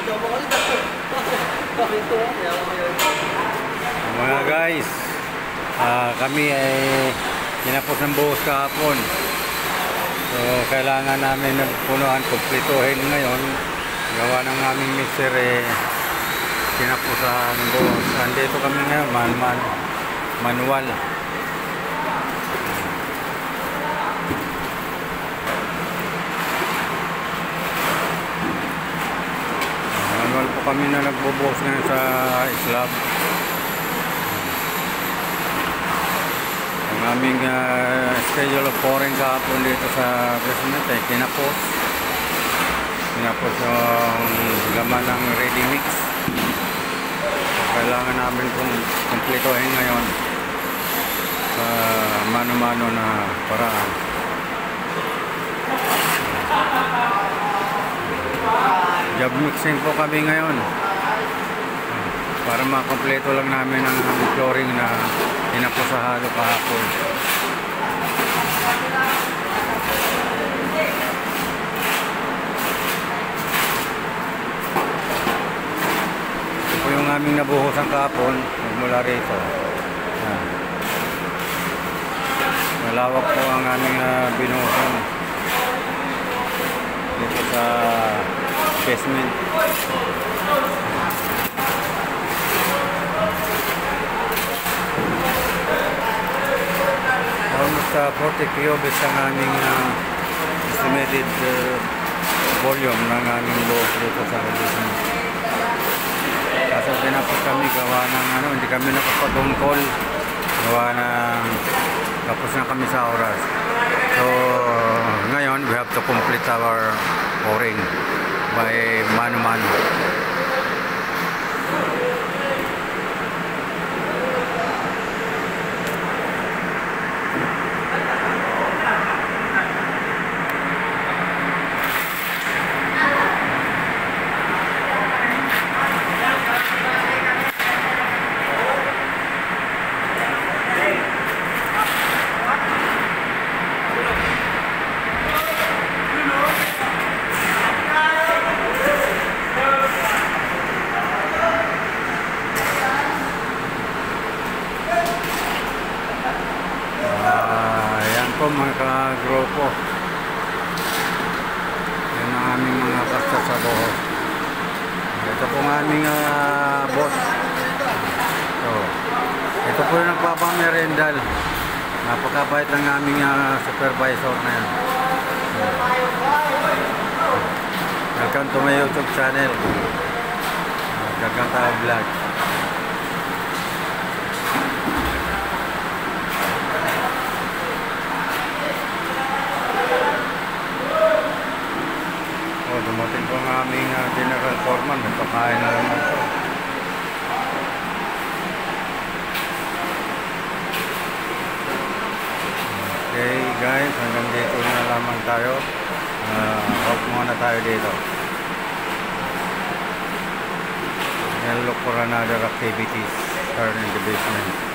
Mga guys, kami ay kinapos ng buhos kahapon. So kailangan namin nagpunuan, kumplituhin ngayon. Gawa ng aming mixer kinapos ang buhos. Andito kami ngayon, manual. Manual po kami na nagbubuhos ngayon sa slab. Ang aming schedule of pouring kahapon dito sa basement ay kinapos yung laman ng ready mix. So, kailangan namin kung kumplituhin ngayon sa mano-mano na paraan. Job mixing po kami ngayon para makompleto lang namin ang flooring na tinapos sa halo kahapon. Ito po yung aming nabuhusan kahapon mula rito. Malawak po ang aming binuhusan dito sa basement. Almost 40 cubits ang aming estimated volume ng aming buhos dito sa basement. Kaso tinapos kami gawa ng hindi kami nakapag-on call, gawa ng tapos na kami sa oras. So ngayon we have to complete our pouring by mano-mano. Mga ka-grupo, yan ang aming mga kasta sa buhos. Ito po ang aming boss. So, ito po yung nagpapamerendal. Napakabait lang aming supervisor na yan. Welcome to my YouTube channel, Gaganta Vlog. Dumating po ang aming general foreman, nagpakain na naman ito. Okay guys, hanggang dito na lamang tayo. Hope muna tayo dito. And look for another activities turn in the basement.